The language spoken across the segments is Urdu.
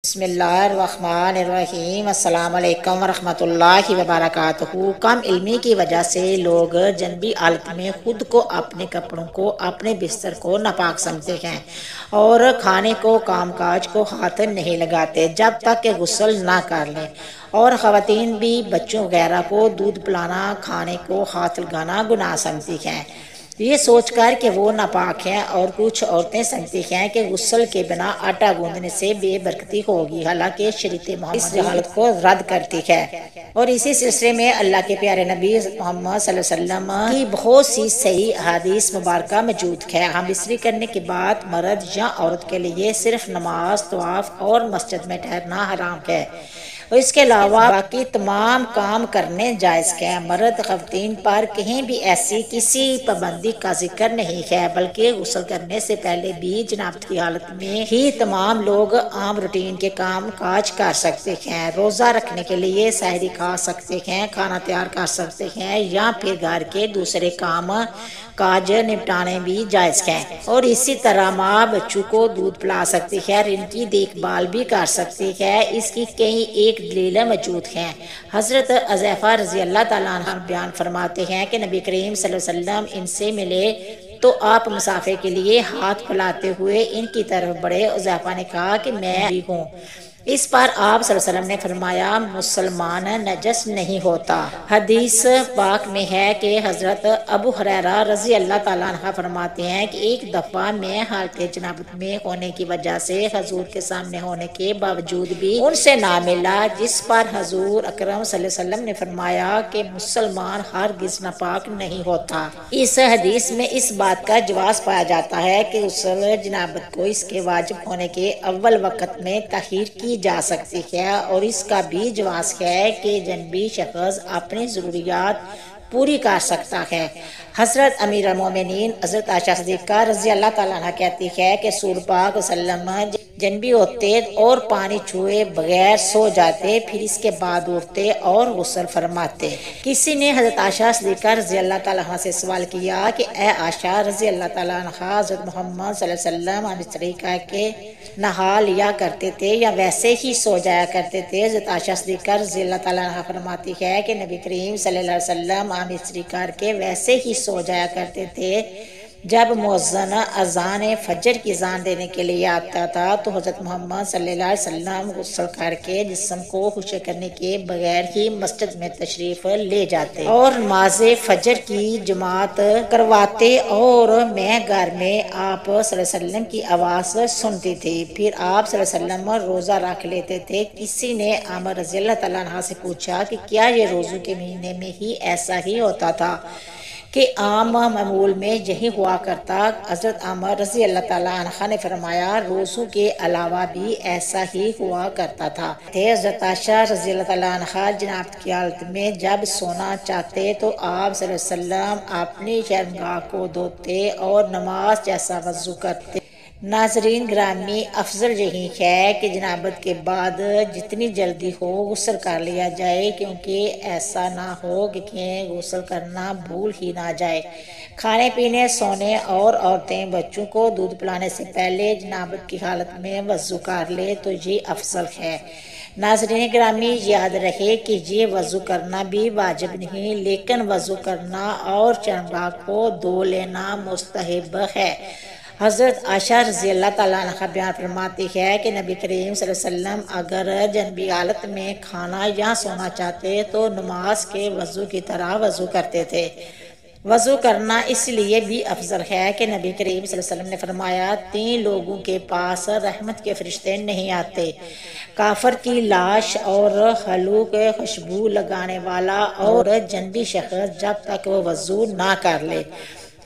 بسم اللہ الرحمن الرحیم۔ السلام علیکم ورحمۃ اللہ وبرکاتہ۔ کم علمی کی وجہ سے لوگ جنبی حالت میں خود کو، اپنے کپڑوں کو، اپنے بستر کو ناپاک سمجھتے ہیں اور کھانے کو، کام کاج کو ہاتھ نہیں لگاتے جب تک کہ غسل نہ کر لیں، اور خواتین بھی بچوں وغیرہ کو دودھ پلانا، کھانے کو ہاتھ لگانا گناہ سمجھتی ہیں، یہ سوچ کر کہ وہ ناپاک ہیں، اور کچھ عورتیں سمجھتی ہیں کہ غسل کے بنا آٹا گوندنے سے بے برکتی ہوگی، حالانکہ شریعت محمد اس حالت کو رد کرتی ہے۔ اور اسی سلسلے میں اللہ کے پیارے نبی محمد صلی اللہ علیہ وسلم کی بہت سی صحیح احادیث مبارکہ موجود ہے۔ ہم بستری کرنے کے بعد مرد یا عورت کے لیے صرف نماز، طواف اور مسجد میں ٹھہرنا حرام ہے، اور اس کے علاوہ باقی تمام کام کرنے جائز ہیں۔ مرد خواتین پر کہیں بھی ایسی کسی پابندی کا ذکر نہیں ہے، بلکہ غسل کرنے سے پہلے بھی جنابت کی حالت میں ہی تمام لوگ عام روٹین کے کام کاج کر سکتے ہیں۔ روزہ رکھنے کے لیے سحری کھا سکتے ہیں، کھانا تیار کر سکتے ہیں، یا پھر گھر کے دوسرے کام کاج نپٹانے بھی جائز ہیں، اور اسی طرح ماں بچوں کو دودھ پلا سکتی ہے، ان کی دیکھ بھال بھی کر سکتی ہے۔ اس کی کئی ایک دلیلیں موجود ہیں۔ حضرت حذیفہ رضی اللہ تعالیٰ عنہ بیان فرماتے ہیں کہ نبی کریم صلی اللہ علیہ وسلم ان سے ملے تو آپ مسافر کے لیے ہاتھ پھیلاتے ہوئے ان کی طرف بڑھے۔ حذیفہ نے کہا کہ میں بھی ہوں۔ اس پر آپ صلی اللہ علیہ وسلم نے فرمایا مسلمان نجس نہیں ہوتا۔ حدیث پاک میں ہے کہ حضرت ابو ہریرہ رضی اللہ تعالیٰ عنہ فرماتے ہیں کہ ایک دفعہ میں حالت جنابت میں ہونے کی وجہ سے حضور کے سامنے ہونے کے باوجود بھی ان سے نہ ملا، جس پر حضور اکرم صلی اللہ علیہ وسلم نے فرمایا کہ مسلمان ہرگز ناپاک نہیں ہوتا۔ اس حدیث میں اس بات کا جواز پایا جاتا ہے کہ غسل جنابت کو اس کے واجب ہونے کے اول وقت میں تاخیر کی جا سکتی ہے، اور اس کا بھی جواز ہے کہ جنبی شخص اپنی ضروریات پوری کر سکتا ہے۔ حضرت امیر المومنین حضرت عائشہ صدیقہ رضی اللہ تعالیٰ عنہ کہتی ہے کہ رسول پاک صلی اللہ علیہ وسلم جنبی ہوتے اور پانی چھوئے بغیر سو جاتے، پھر اس کے بعد اٹھتے اور غسل فرماتے۔ کسی نے حضرت عائشہ صدیقہ رضی اللہ تعالیٰ عنہ سے سوال کیا کہ اے عائشہ رضی اللہ تعالیٰ عنہ، حضرت محمد صلی اللہ علیہ وسلم ہم طریقہ کے نہا لیا کرتے تھے یا ویسے ہی سو جایا کرتے تھے؟ حضرت عائشہ صدیقہ رضی اللہ تعالیٰ عنہ فرماتی ہے کہ نبی کریم صلی اللہ علیہ وسلم ہم استری کر کے ویسے ہی سو جایا کرتے تھے۔ جب مؤذن اذان فجر کی اذان دینے کے لیے آتا تھا تو حضرت محمد صلی اللہ علیہ وسلم غسل کر کے جسم کو خشک کرنے کے بغیر ہی مسجد میں تشریف لے جاتے اور نماز فجر کی جماعت کرواتے، اور میں گھر میں آپ صلی اللہ علیہ وسلم کی آواز سنتی تھی۔ پھر آپ صلی اللہ علیہ وسلم روزہ رکھ لیتے تھے۔ کسی نے عمر رضی اللہ تعالیٰ عنہ سے پوچھا کہ کیا یہ روزوں کے مہینے میں ہی ایسا ہی ہوتا تھا کہ عام معمول میں یہی ہوا کرتا؟ حضرت عمر رضی اللہ تعالیٰ عنہ نے فرمایا روزوں کے علاوہ بھی ایسا ہی ہوا کرتا تھا۔ حضرت عائشہ رضی اللہ تعالیٰ عنہ جنابت کی حالت میں جب سونا چاہتے تو آپ صلی اللہ علیہ وسلم اپنی شرمگاہ کو دھوتے اور نماز جیسا وضو کرتے۔ ناظرین گرامی، افضل یہی ہے کہ جنابت کے بعد جتنی جلدی ہو غسل کر لیا جائے، کیونکہ ایسا نہ ہو کہ غسل کرنا بھول ہی نہ جائے۔ کھانے پینے، سونے اور عورتیں بچوں کو دودھ پلانے سے پہلے جنابت کی حالت میں وضو کر لے تو یہ افضل ہے۔ ناظرین گرامی، یاد رہے کہ یہ وضو کرنا بھی واجب نہیں، لیکن وضو کرنا اور چرمگاہ کو دھو لینا مستحب ہے۔ حضرت عائشہ رضی اللہ تعالیٰ عنہ بیان فرماتی ہے کہ نبی کریم صلی اللہ علیہ وسلم اگر جنبی حالت میں کھانا یا سونا چاہتے تو نماز کے وضو کی طرح وضو کرتے تھے۔ وضو کرنا اس لیے بھی افضل ہے کہ نبی کریم صلی اللہ علیہ وسلم نے فرمایا 3 لوگوں کے پاس رحمت کے فرشتے نہیں آتے: کافر کی لاش، اور خلوق خوشبو لگانے والا، اور جنبی شخص جب تک وہ وضو نہ کر لے۔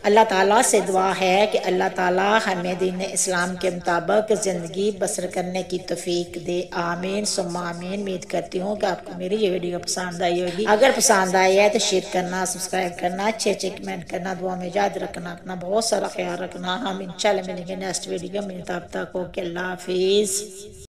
اللہ تعالیٰ سے دعا ہے کہ اللہ تعالیٰ ہمیں دین اسلام کے مطابق زندگی بسر کرنے کی توفیق دے، آمین ثم آمین۔ امید کرتی ہوں کہ آپ کو میری یہ ویڈیو پسند آئی ہوگی۔ اگر پسند آئی ہے تو شیئر کرنا، سبسکرائب کرنا، اچھے کمنٹ کرنا، دعا میں یاد رکھنا، اپنا بہت سارا خیال رکھنا۔ ہم انشاءاللہ ملیں گے نیکسٹ ویڈیو میں، تب تک اوکے، اللہ حافظ۔